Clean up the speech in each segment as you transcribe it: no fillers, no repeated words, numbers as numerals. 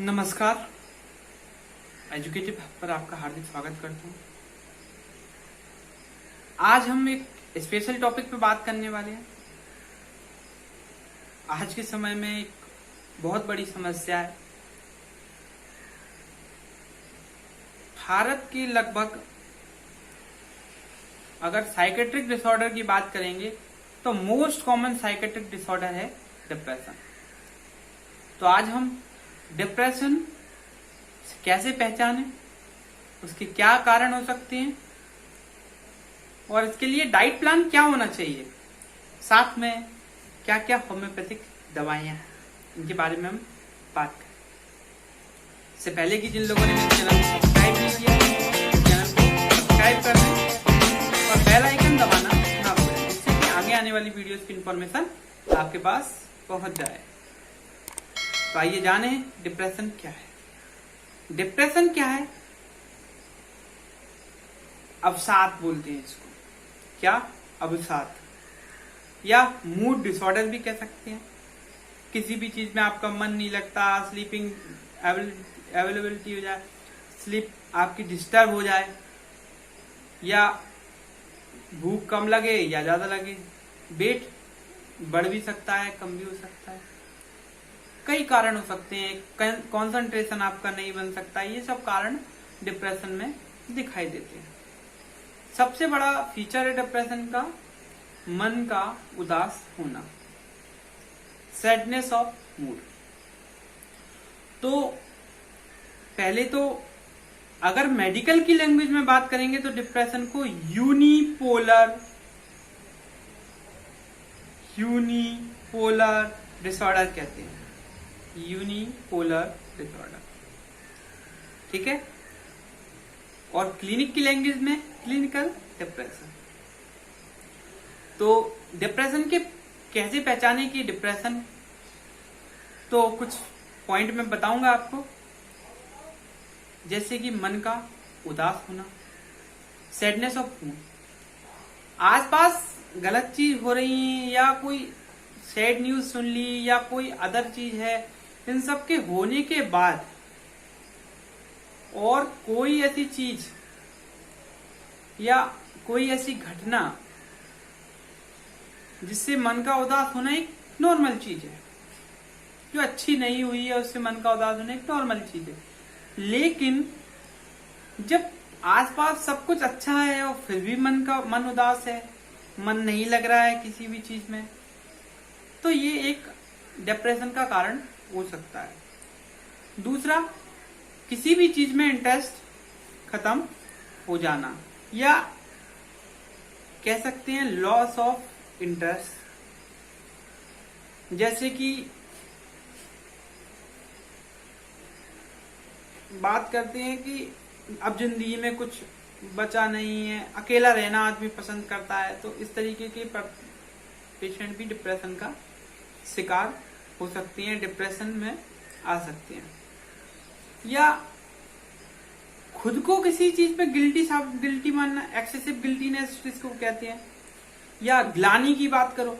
नमस्कार। Educative hub पर आपका हार्दिक स्वागत करता हूँ। आज हम एक स्पेशल टॉपिक पे बात करने वाले हैं। आज के समय में एक बहुत बड़ी समस्या है। भारत के लगभग अगर साइकेट्रिक डिसऑर्डर की बात करेंगे तो मोस्ट कॉमन साइकेट्रिक डिसऑर्डर है डिप्रेशन। तो आज हम डिप्रेशन कैसे पहचानें, उसके क्या कारण हो सकते हैं और इसके लिए डाइट प्लान क्या होना चाहिए, साथ में क्या क्या होम्योपैथिक दवाइयां हैं, इनके बारे में हम बात करें। इससे पहले कि जिन लोगों ने मेरे चैनल को सब्सक्राइब नहीं किया चैनल को सब्सक्राइब कर दें और बेल आइकन दबाना ना भूलें, जिससे कि आगे आने वाली वीडियोस की इंफॉर्मेशन आपके पास पहुंच जाए। तो आइए जाने डिप्रेशन क्या है। डिप्रेशन क्या है? अवसाद बोलते हैं इसको। क्या? अवसाद या मूड डिसऑर्डर भी कह सकते हैं। किसी भी चीज में आपका मन नहीं लगता, स्लीपिंग अवेलेबिलिटी हो जाए, स्लीप आपकी डिस्टर्ब हो जाए, या भूख कम लगे या ज्यादा लगे, वेट बढ़ भी सकता है, कम भी हो सकता है। कई कारण हो सकते हैं। कंसंट्रेशन आपका नहीं बन सकता। ये सब कारण डिप्रेशन में दिखाई देते हैं। सबसे बड़ा फीचर है डिप्रेशन का मन का उदास होना, सैडनेस ऑफ मूड। तो पहले तो अगर मेडिकल की लैंग्वेज में बात करेंगे तो डिप्रेशन को यूनिपोलर डिसऑर्डर कहते हैं। यूनिपोलर डिसऑर्डर, ठीक है। और क्लिनिक की लैंग्वेज में क्लिनिकल डिप्रेशन। तो डिप्रेशन के कैसे पहचाने की डिप्रेशन, तो कुछ पॉइंट में बताऊंगा आपको। जैसे कि मन का उदास होना, सैडनेस ऑफ मूड, आसपास गलत चीज हो रही है या कोई सैड न्यूज सुन ली या कोई अदर चीज है, इन सब के होने के बाद और कोई ऐसी चीज या कोई ऐसी घटना जिससे मन का उदास होना एक नॉर्मल चीज है, जो अच्छी नहीं हुई है उससे मन का उदास होना एक नॉर्मल चीज है। लेकिन जब आसपास सब कुछ अच्छा है और फिर भी मन उदास है, मन नहीं लग रहा है किसी भी चीज में, तो ये एक डिप्रेशन का कारण हो सकता है। दूसरा, किसी भी चीज में इंटरेस्ट खत्म हो जाना, या कह सकते हैं लॉस ऑफ इंटरेस्ट। जैसे कि बात करते हैं कि अब जिंदगी में कुछ बचा नहीं है, अकेला रहना आदमी पसंद करता है, तो इस तरीके के पेशेंट भी डिप्रेशन का शिकार हो सकती हैं, डिप्रेशन में आ सकते हैं। या खुद को किसी चीज पे गिल्टी मानना, एक्सेसिव गिल्टीनेस जिसको कहते हैं। या ग्लानी की बात करो,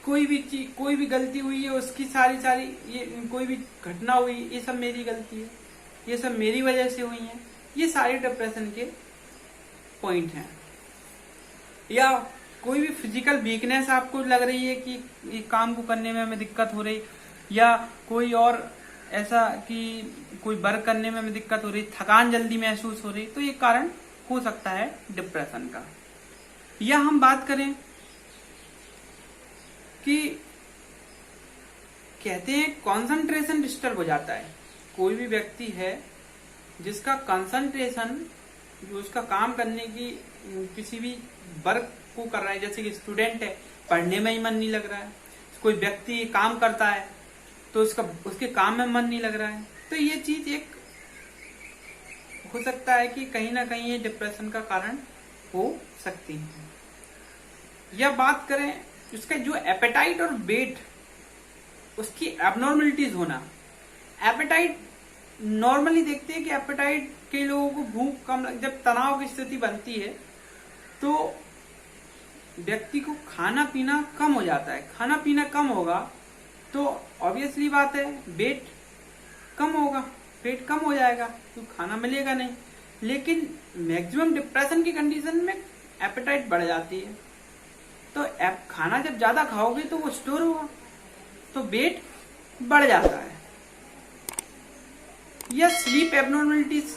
कोई भी गलती हुई है उसकी सारी ये कोई भी घटना हुई, ये सब मेरी गलती है, ये सब मेरी वजह से हुई है, ये सारे डिप्रेशन के पॉइंट हैं। या कोई भी फिजिकल वीकनेस आपको लग रही है कि ये काम को करने में हमें दिक्कत हो रही, या कोई और ऐसा कि कोई वर्क करने में हमें दिक्कत हो रही, थकान जल्दी महसूस हो रही, तो ये कारण हो सकता है डिप्रेशन का। या हम बात करें कि कहते हैं कंसंट्रेशन डिस्टर्ब हो जाता है। कोई भी व्यक्ति है जिसका कंसंट्रेशन, जो उसका काम करने की किसी भी वर्क को कर रहा है, जैसे कि स्टूडेंट है, पढ़ने में ही मन नहीं लग रहा है, कोई व्यक्ति काम करता है तो उसके काम में मन नहीं लग रहा है, तो ये चीज एक हो सकता है कि कहीं ना कहीं ये डिप्रेशन का कारण हो सकती है। या बात करें उसका जो एपेटाइट और वेट, उसकी एबनॉर्मलिटीज होना। एपेटाइट नॉर्मली देखते हैं कि एपेटाइट के लोगों को भूख कम, जब तनाव की स्थिति बनती है तो व्यक्ति को खाना पीना कम हो जाता है। खाना पीना कम होगा तो ऑब्वियसली बात है वेट कम होगा, पेट कम हो जाएगा, तो खाना मिलेगा नहीं। लेकिन मैक्सिमम डिप्रेशन की कंडीशन में एपेटाइट बढ़ जाती है, तो खाना जब ज्यादा खाओगे तो वो स्टोर होगा, तो वेट बढ़ जाता है। या स्लीप एबनॉर्मलिटीज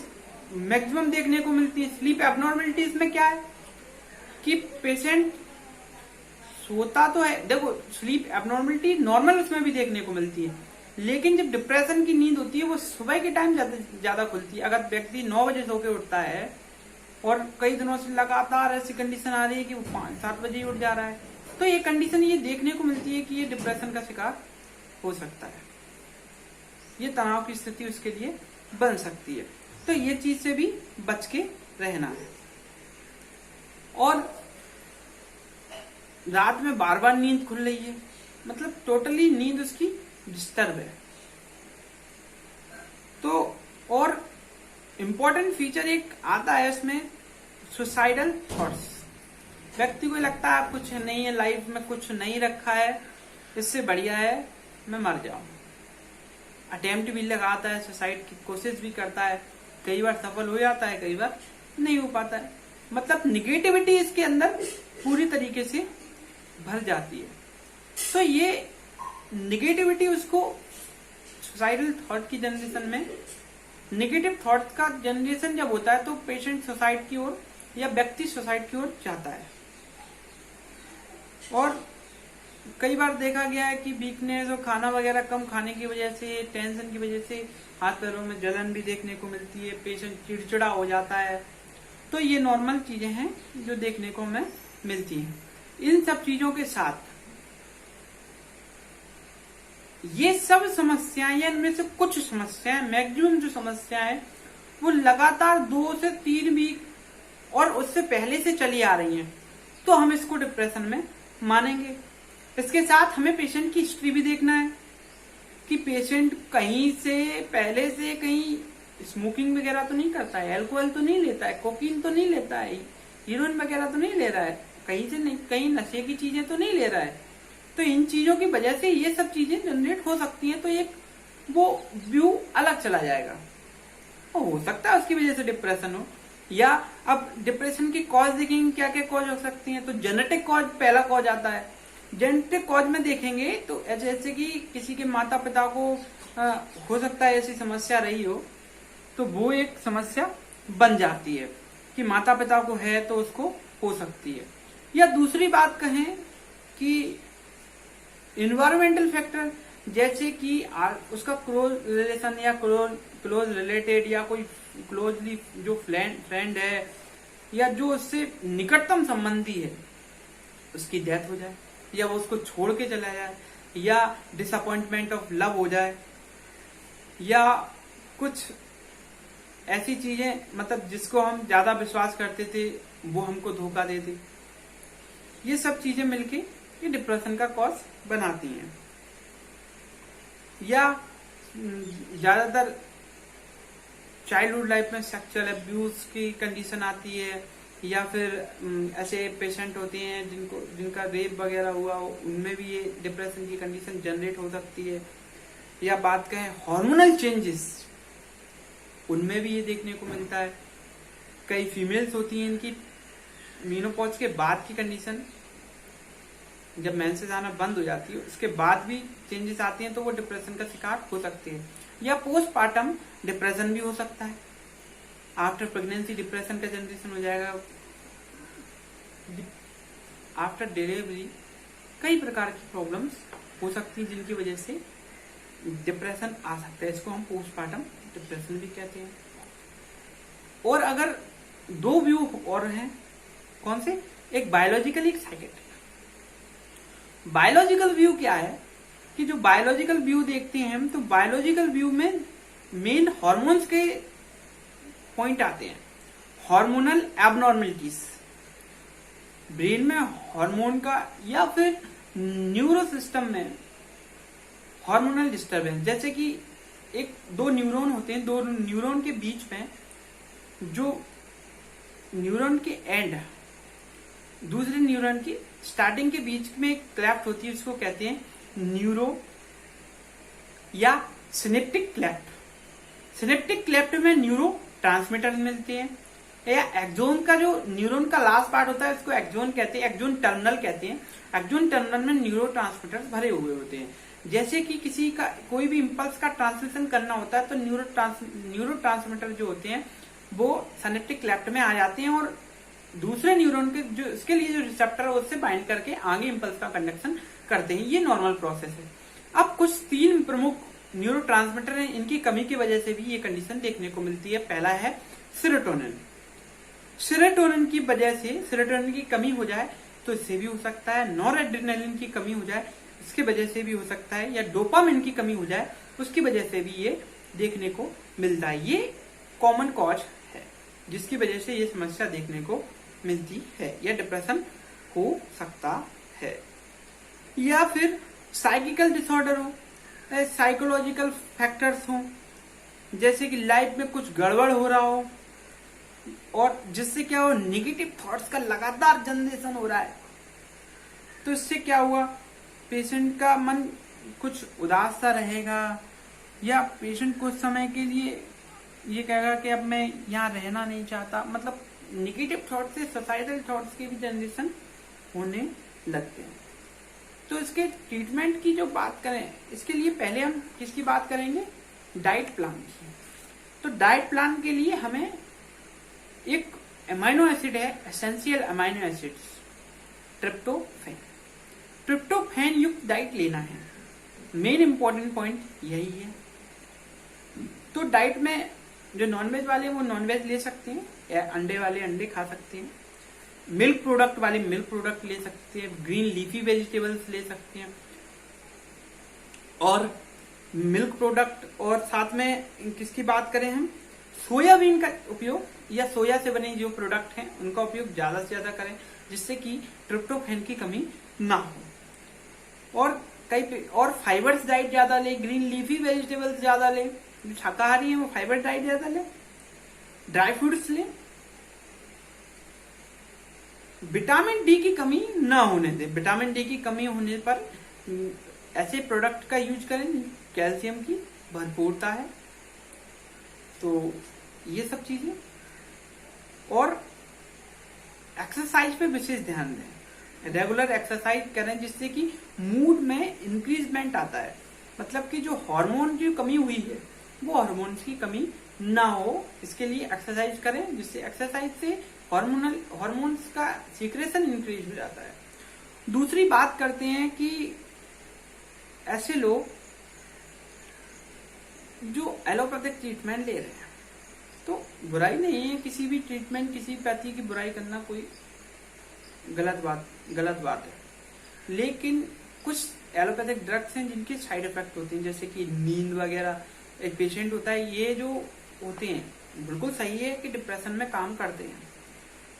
मैक्सिमम देखने को मिलती है। स्लीप एबनॉर्मलिटीज में क्या है कि पेशेंट सोता तो है, देखो स्लीप एबनॉर्मलिटी नॉर्मल उसमें भी देखने को मिलती है, लेकिन जब डिप्रेशन की नींद होती है वो सुबह के टाइम ज्यादा खुलती है। अगर व्यक्ति 9 बजे सो के उठता है और कई दिनों से लगातार ऐसी कंडीशन आ रही है कि वो 5-7 बजे ही उठ जा रहा है, तो ये कंडीशन ये देखने को मिलती है कि ये डिप्रेशन का शिकार हो सकता है, ये तनाव की स्थिति उसके लिए बन सकती है। तो ये चीज से भी बच के रहना है। और रात में बार बार नींद खुल रही है, मतलब टोटली नींद उसकी डिस्टर्ब है। तो और इम्पोर्टेंट फीचर एक आता है इसमें, सुसाइडल थॉट्स। व्यक्ति को लगता है कुछ नहीं है लाइफ में, कुछ नहीं रखा है, इससे बढ़िया है मैं मर जाऊं। अटेम्प्ट भी लगाता है, सुसाइड की कोशिश भी करता है, कई बार सफल हो जाता है, कई बार नहीं हो पाता है। मतलब निगेटिविटी इसके अंदर पूरी तरीके से भर जाती है। तो ये निगेटिविटी उसको सुसाइडल थॉट की जनरेशन में, निगेटिव थॉट का जनरेशन जब होता है तो पेशेंट सुसाइड की ओर या व्यक्ति सुसाइड की ओर जाता है। और कई बार देखा गया है कि वीकनेस और खाना वगैरह कम खाने की वजह से, टेंशन की वजह से हाथ पैरों में जलन भी देखने को मिलती है, पेशेंट चिड़चिड़ा हो जाता है। तो ये नॉर्मल चीजें हैं जो देखने को हमें मिलती हैं। इन सब चीजों के साथ ये सब समस्याएं या इनमें से कुछ समस्याएं, मैक्सिमम जो समस्याएं वो लगातार 2 से 3 वीक और उससे पहले से चली आ रही हैं, तो हम इसको डिप्रेशन में मानेंगे। इसके साथ हमें पेशेंट की हिस्ट्री भी देखना है कि पेशेंट कहीं से पहले से कहीं स्मोकिंग वगैरह तो नहीं करता है, अल्कोहल तो नहीं लेता है, कोकीन तो नहीं लेता है, हीरोइन वगैरह तो नहीं ले रहा है, कहीं से नहीं, कहीं नशे की चीजें तो नहीं ले रहा है। तो इन चीजों की वजह से ये सब चीजें जनरेट हो सकती हैं, तो एक वो व्यू अलग चला जाएगा। हो सकता है उसकी वजह से डिप्रेशन हो। या अब डिप्रेशन की कॉज देखेंगे, क्या क्या कॉज हो सकती हैं। तो जेनेटिक कॉज पहला कॉज आता है। जेनेटिक कॉज में देखेंगे तो जैसे कि किसी के माता पिता को हो सकता है ऐसी समस्या रही हो, तो वो एक समस्या बन जाती है कि माता पिता को है तो उसको हो सकती है। या दूसरी बात कहें कि इन्वायरमेंटल फैक्टर, जैसे कि उसका क्लोज रिलेशन या क्लोज रिलेटेड या कोई क्लोजली जो फ्रेंड है या जो उससे निकटतम संबंधी है, उसकी डेथ हो जाए या वो उसको छोड़ के चला जाए, या डिसअपॉइंटमेंट ऑफ लव हो जाए, या कुछ ऐसी चीजें, मतलब जिसको हम ज्यादा विश्वास करते थे वो हमको धोखा दे दे, ये सब चीजें मिलके ये डिप्रेशन का कॉज बनाती हैं। या ज्यादातर चाइल्डहुड लाइफ में सेक्सुअल अब्यूज की कंडीशन आती है, या फिर ऐसे पेशेंट होते हैं जिनका रेप वगैरह हुआ, उनमें भी ये डिप्रेशन की कंडीशन जनरेट हो सकती है। या बात कहें हार्मोनल चेंजेस, उनमें भी ये देखने को मिलता है। कई फीमेल्स होती हैं इनकी मीनोपॉज के बाद की कंडीशन, जब मेंसेस आना बंद हो जाती है उसके बाद भी चेंजेस आती हैं, तो वो डिप्रेशन का शिकार हो सकती है। या पोस्टपार्टम डिप्रेशन भी हो सकता है, आफ्टर प्रेगनेंसी डिप्रेशन का जनरेशन हो जाएगा। आफ्टर डिलीवरी कई प्रकार की प्रॉब्लम्स हो सकती हैं जिनकी वजह से डिप्रेशन आ सकता है, इसको हम पोस्टपार्टम डिप्रेशन भी कहते हैं। और अगर 2 व्यू और हैं, कौन से, एक बायोलॉजिकल एक साइकेट्रिक। बायोलॉजिकल व्यू क्या है कि जो बायोलॉजिकल व्यू देखते हैं हम, तो बायोलॉजिकल व्यू में मेन हार्मोन्स के पॉइंट आते हैं। हार्मोनल एबनॉर्मलिटीज, ब्रेन में हार्मोन का या फिर न्यूरो सिस्टम में हार्मोनल डिस्टर्बेंस, जैसे कि 2 न्यूरॉन होते हैं, 2 न्यूरॉन के बीच में जो न्यूरॉन के एंड दूसरे न्यूरॉन की स्टार्टिंग के बीच में एक क्लेफ्ट होती है, उसको कहते हैं न्यूरो या सिनेप्टिक क्लेफ्ट। सिनेप्टिक क्लेफ्ट में न्यूरो ट्रांसमीटर मिलते हैं, या एक्सोन का जो न्यूरॉन का लास्ट पार्ट होता है उसको एक्सोन कहते हैं, एक्सोन टर्मिनल कहते हैं। एक्सोन टर्मिनल में न्यूरो ट्रांसमीटर भरे हुए होते हैं। जैसे कि किसी का कोई भी इंपल्स का ट्रांसमिशन करना होता है तो न्यूरो ट्रांसमीटर जो होते हैं वो सिनेप्टिक क्लेफ्ट में आ जाते हैं और दूसरे न्यूरॉन के जो इसके लिए जो रिसेप्टर है उससे बाइंड करके आगे इंपल्स का कंडक्शन करते हैं। ये नॉर्मल प्रोसेस है। अब कुछ 3 प्रमुख न्यूरो ट्रांसमीटर है, इनकी कमी की वजह से भी ये कंडीशन देखने को मिलती है। पहला है सेरोटोनिन। सेरोटोनिन की वजह से सेरोटोनिन की कमी हो जाए तो इससे भी हो सकता है। नॉरएड्रेनालिन की कमी हो जाए इसकी वजह से भी हो सकता है, या डोपामिन की कमी हो जाए उसकी वजह से भी ये देखने को मिलता है। ये कॉमन कॉज है जिसकी वजह से ये समस्या देखने को मिलती है, या डिप्रेशन हो सकता है। या फिर साइकिकल डिसऑर्डर हो, साइकोलॉजिकल फैक्टर्स हो, जैसे कि लाइफ में कुछ गड़बड़ हो रहा हो और जिससे क्या हो, नेगेटिव थॉट्स का लगातार जनरेशन हो रहा है। तो इससे क्या हुआ, पेशेंट का मन कुछ उदास सा रहेगा, या पेशेंट कुछ समय के लिए ये कहेगा कि अब मैं यहाँ रहना नहीं चाहता। मतलब नेगेटिव थॉट से सोसाइटल थॉट्स के भी जनरेशन होने लगते हैं। तो इसके ट्रीटमेंट की जो बात करें, इसके लिए पहले हम किसकी बात करेंगे, डाइट प्लान की। तो डाइट प्लान के लिए हमें एक अमाइनो एसिड है, essential amino acids, tryptophan. Tryptophan युक्त डाइट लेना है। मेन इंपॉर्टेंट पॉइंट यही है। तो डाइट में जो नॉनवेज वाले वो नॉनवेज ले सकते हैं, या अंडे वाले अंडे खा सकते हैं, मिल्क प्रोडक्ट वाले मिल्क प्रोडक्ट ले सकते हैं, ग्रीन लीफी वेजिटेबल्स ले सकते हैं, और मिल्क प्रोडक्ट, और साथ में किसकी बात करें हम, सोयाबीन का उपयोग या सोया से बने जो प्रोडक्ट हैं उनका उपयोग ज्यादा से ज्यादा करें, जिससे कि ट्रिप्टोफैन की कमी ना हो। और फाइबर्स डाइट ज्यादा ले, ग्रीन लीफी वेजिटेबल्स ज्यादा ले, जो शाकाहारी है वो फाइबर डाइट ज्यादा ले, ड्राई फ्रूट्स ले, विटामिन डी की कमी ना होने दे। विटामिन डी की कमी होने पर ऐसे प्रोडक्ट का यूज करें, कैल्शियम की भरपूरता है। तो ये सब चीजें, और एक्सरसाइज पे विशेष ध्यान दें। रेगुलर एक्सरसाइज करें जिससे कि मूड में इंक्रीजमेंट आता है। मतलब कि जो हार्मोन की कमी हुई है वो हार्मोन्स की कमी ना हो, इसके लिए एक्सरसाइज करें, जिससे एक्सरसाइज से हार्मोन्स का सीक्रेशन इंक्रीज हो जाता है। दूसरी बात करते हैं कि ऐसे लोग जो एलोपैथिक ट्रीटमेंट ले रहे हैं, तो बुराई नहीं है, किसी भी ट्रीटमेंट, किसी पैथी की बुराई करना कोई गलत बात है। लेकिन कुछ एलोपैथिक ड्रग्स हैं जिनके साइड इफेक्ट होते हैं, जैसे कि नींद वगैरह। एक पेशेंट होता है, ये जो होते हैं बिल्कुल सही है कि डिप्रेशन में काम करते हैं,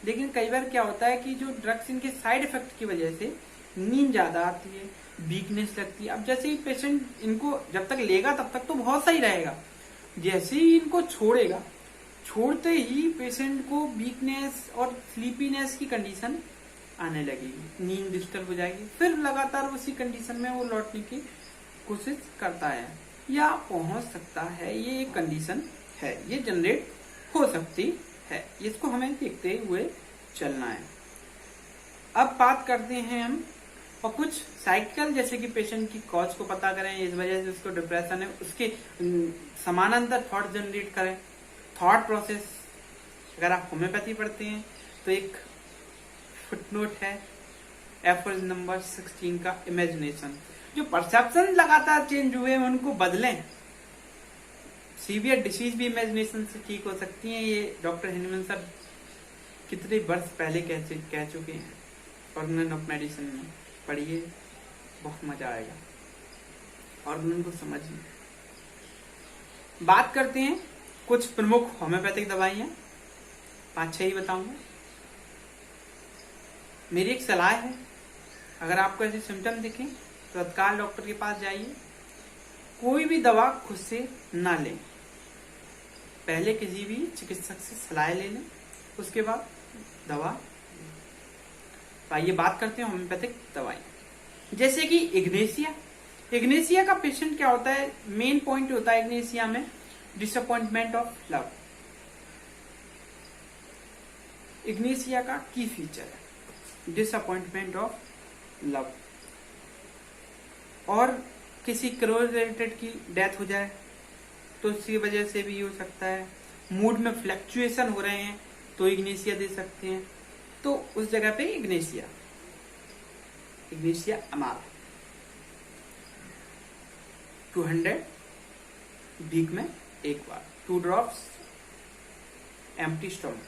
लेकिन कई बार क्या होता है कि जो ड्रग्स इनके साइड इफेक्ट की वजह से नींद ज्यादा आती है, वीकनेस लगती है। अब जैसे ही पेशेंट इनको जब तक लेगा तब तक तो बहुत सही रहेगा, जैसे ही इनको छोड़ेगा, छोड़ते ही पेशेंट को वीकनेस और स्लीपीनेस की कंडीशन आने लगेगी, नींद डिस्टर्ब हो जाएगी, फिर लगातार उसी कंडीशन में वो लौटने की कोशिश करता है या पहुंच सकता है। ये एक कंडीशन है, ये जनरेट हो सकती है, इसको हमें देखते हुए चलना है। अब बात करते हैं हम और कुछ साइकिल, जैसे कि पेशेंट की कॉज को पता करें, इस वजह से उसको डिप्रेशन है, उसके समानांतर थॉट जनरेट करें। थॉट प्रोसेस, अगर आप होम्योपैथी पढ़ते हैं तो एक फुटनोट है एफर्ज नंबर 16 का, इमेजिनेशन। जो परसेप्शन लगातार चेंज हुए हैं उनको बदलें। सीवियर डिसीज भी इमेजिनेशन से ठीक हो सकती है, ये डॉक्टर हिनमन सर कितने वर्ष पहले कह चुके हैं, ऑर्गन ऑफ मेडिसिन में पढ़िए, बहुत मजा आएगा ऑर्गन को समझिए। बात करते हैं कुछ प्रमुख होम्योपैथिक दवाइयां, 5-6 ही बताऊंगा। मेरी एक सलाह है, अगर आपको ऐसे सिम्टम दिखें तो तत्काल डॉक्टर के पास जाइए। कोई भी दवा खुद से ना लें, पहले किसी भी चिकित्सक से सलाह ले लें, उसके बाद दवा। आइए बात करते हैं होम्योपैथिक दवाई, जैसे कि इग्नेशिया। इग्नेशिया का पेशेंट क्या होता है, मेन पॉइंट होता है इग्नेशिया में डिसअपॉइंटमेंट ऑफ लव। इग्नेशिया का की फीचर है डिसअपॉइंटमेंट ऑफ लव। और किसी क्लोज रिलेटेड की डेथ हो जाए तो उसकी वजह से भी हो सकता है। मूड में फ्लक्चुएशन हो रहे हैं तो इग्नेशिया दे सकते हैं। तो उस जगह पे इग्नेशिया अमार 200 वीक में एक बार, 2 drops empty stomach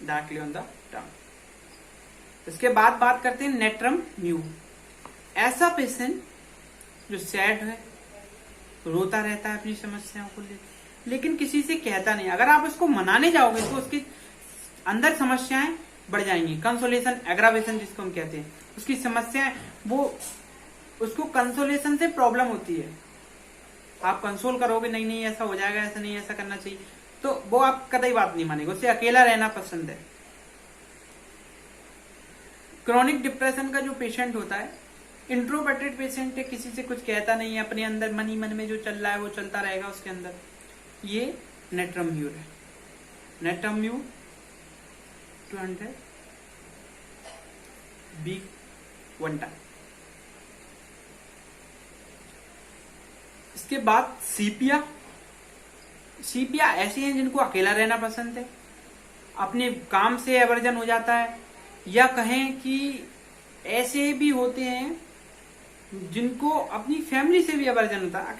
directly on the tongue. इसके बाद बात करते हैं नेट्रम म्यू। ऐसा पेशेंट जो सैड है, रोता रहता है अपनी समस्याओं को लेकिन किसी से कहता नहीं। अगर आप उसको मनाने जाओगे तो उसके अंदर समस्याएं बढ़ जाएंगी। कंसोलेशन एग्रावेशन जिसको हम कहते हैं, उसकी समस्याएं, वो उसको कंसोलेशन से प्रॉब्लम होती है। आप कंसोल करोगे नहीं नहीं ऐसा हो जाएगा, ऐसा नहीं, ऐसा करना चाहिए, तो वो आप कतई बात नहीं मानेगा। उसे अकेला रहना पसंद है। क्रॉनिक डिप्रेशन का जो पेशेंट होता है, इंट्रोवर्टेड पेशेंट है, किसी से कुछ कहता नहीं है, अपने अंदर मन ही मन में जो चल रहा है वो चलता रहेगा उसके अंदर, ये नेट्रम म्यू है। Natrum mur 200 week 1 time. इसके बाद सीपिया ऐसे हैं जिनको अकेला रहना पसंद है, अपने काम से एवर्जन हो जाता है, या कहें कि ऐसे भी होते हैं जिनको अपनी फैमिली से भी एवर्जन होता है,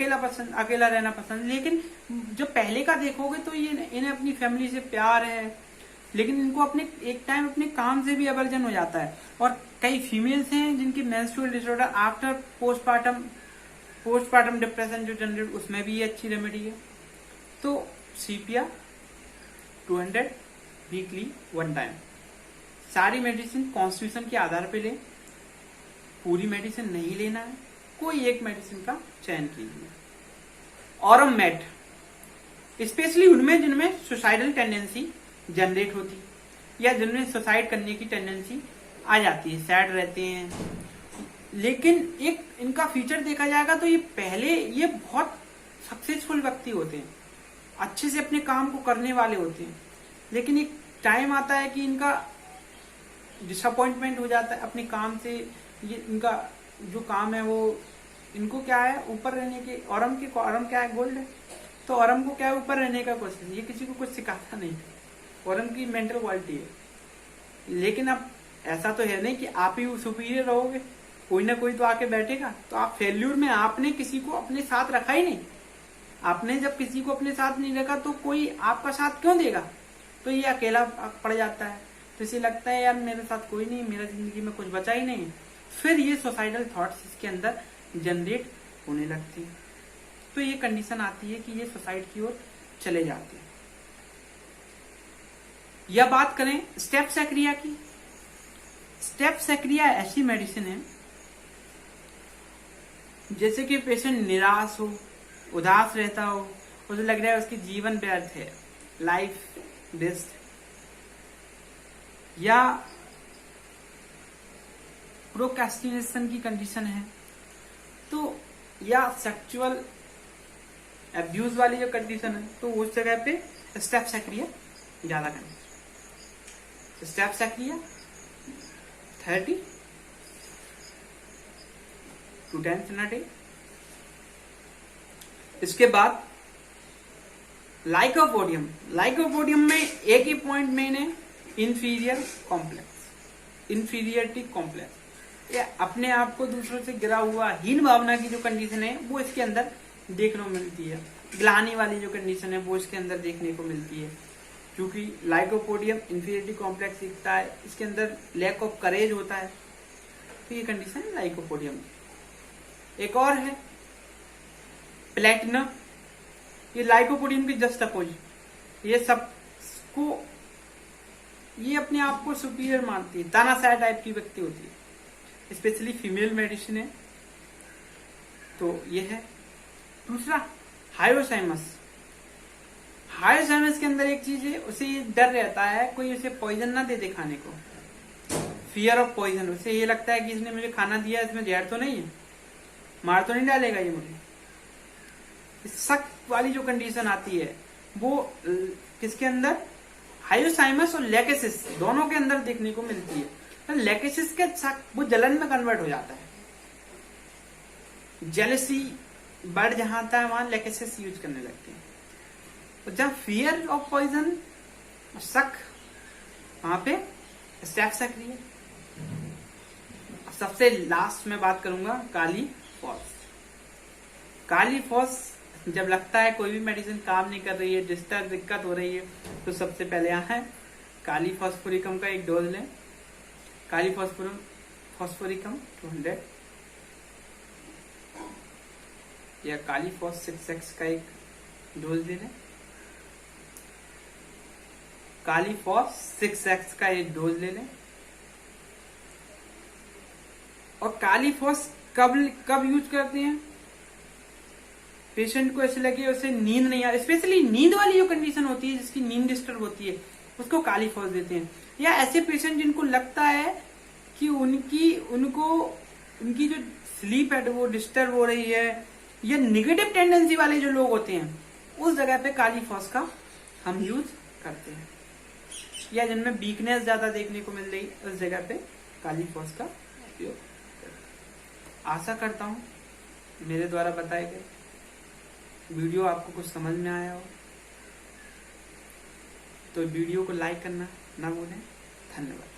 अकेला रहना पसंद। लेकिन जो पहले का देखोगे तो ये इन्हें अपनी फैमिली से प्यार है, लेकिन इनको अपने एक टाइम अपने काम से भी एवर्जन हो जाता है। और कई फीमेल्स हैं जिनकी menstrual disorder after postpartum depression जो जनरेट, उसमें भी ये अच्छी रेमेडी है। तो सीपिया 200 वीकली 1 टाइम। सारी मेडिसिन कॉन्स्टिट्यूशन के आधार पे लें, पूरी मेडिसिन नहीं लेना है, कोई एक मेडिसिन का चयन कीजिए। ऑरम मेट स्पेशली उनमें जिनमें सुसाइडल टेंडेंसी जनरेट होती या जिनमें सुसाइड करने की टेंडेंसी आ जाती है, सैड रहते हैं। लेकिन एक इनका फीचर देखा जाएगा तो ये बहुत सक्सेसफुल व्यक्ति होते हैं, अच्छे से अपने काम को करने वाले होते हैं। लेकिन एक टाइम आता है कि इनका डिसअपॉइंटमेंट हो जाता है अपने काम से। ये इनका जो काम है वो, इनको क्या है, ऊपर रहने के, औरम क्या है, गोल्ड है, तो औरम को क्या है, ऊपर रहने का कोशिश। ये किसी को कुछ सिखाता नहीं, औरम की मेंटल क्वालिटी है। लेकिन अब ऐसा तो है नहीं कि आप ही सुपीरियर रहोगे, कोई ना कोई तो आके बैठेगा। तो आप फेल्यूर में आपने किसी को अपने साथ रखा ही नहीं। आपने जब किसी को अपने साथ नहीं रखा तो कोई आपका साथ क्यों देगा? तो ये अकेला पड़ जाता है। तो इसे लगता है यार मेरे साथ कोई नहीं, मेरा जिंदगी में कुछ बचा ही नहीं। फिर ये सुसाइडल थॉट्स इसके अंदर जनरेट होने लगती है। तो ये कंडीशन आती है कि ये सुसाइड की ओर चले जाते हैं। या बात करें स्टेप सैक्रिया की। स्टेप सैक्रिया ऐसी मेडिसिन है जैसे कि पेशेंट निराश हो, उदास रहता हो, उसे लग रहा है उसकी जीवन व्यर्थ है, लाइफ वेस्ट, या प्रोक्रेस्टिनेशन की कंडीशन है, तो या सेक्सुअल अब्यूज वाली जो कंडीशन है, तो उस जगह पे स्टेप सैक्रिया ज्यादा करना। स्टेप सैक्रिया 30 2 times in a day। इसके बाद लाइकोपोडियम में एक ही पॉइंट मेन है, इंफीरियरिटी कॉम्प्लेक्स। ये अपने आप को दूसरों से गिरा हुआ हीन भावना की जो कंडीशन है वो इसके अंदर देखने को मिलती है। ग्लानि वाली जो कंडीशन है वो इसके अंदर देखने को मिलती है, क्योंकि लाइकोपोडियम इंफीरियरिटी कॉम्प्लेक्स दिखता है, इसके अंदर लैक ऑफ करेज होता है। तो ये कंडीशन है लाइकोपोडियम। एक और है प्लेटिनम, ये लाइकोपोडियम की जस्ट अपोजिट। ये सबको, ये अपने आप को सुपीरियर मानती है, तानाशाह टाइप की व्यक्ति होती है, स्पेशली फीमेल मेडिसिन है। तो ये है। दूसरा हाइड्रोसाइमस के अंदर एक चीज है, उसे ये डर रहता है कोई उसे पॉइजन ना दे दे खाने को, फियर ऑफ पॉइजन। उसे ये लगता है कि इसने मुझे खाना दिया, इसमें जहर तो नहीं है, मार तो नहीं डालेगा ये मुझे। शक वाली जो कंडीशन आती है वो किसके अंदर, हाइपोथाइमस और लेकेसिस दोनों के अंदर देखने को मिलती है। तो लेकेसिस के साथ वो जलन में कन्वर्ट हो जाता है। जेलसी बढ़ जहां आता है वहां लेकेसिस यूज करने लगते हैं। तो जब फियर ऑफ पॉइजन, शक, वहां पे स्टेफ सक्रिय। सबसे लास्ट में बात करूंगा काली फॉस। काली फॉस जब लगता है कोई भी मेडिसिन काम नहीं कर रही है, डिस्टर्ब दिक्कत हो रही है, तो सबसे पहले यहाँ है काली फॉस्फोरिकम का एक डोज लें। काली फॉस्फोरिकम 200 या काली फॉस 6x का एक डोज ले लें। काली फॉस 6x का एक डोज ले लें। और काली फॉस कब यूज करते हैं, पेशेंट को ऐसे लगे उसे नींद नहीं आ रही, स्पेशली नींद वाली जो कंडीशन होती है जिसकी नींद डिस्टर्ब होती है, उसको काली फॉस देते हैं। या ऐसे पेशेंट जिनको लगता है कि उनकी जो स्लीप है वो डिस्टर्ब हो रही है, या निगेटिव टेंडेंसी वाले जो लोग होते हैं, उस जगह पे काली फॉस का हम यूज करते हैं। या जिनमें वीकनेस ज्यादा देखने को मिल रही उस जगह पे काली फॉस का उपयोग करते हैं। आशा करता हूं मेरे द्वारा बताए गए वीडियो आपको कुछ समझ में आया हो, तो वीडियो को लाइक करना ना भूलें। धन्यवाद।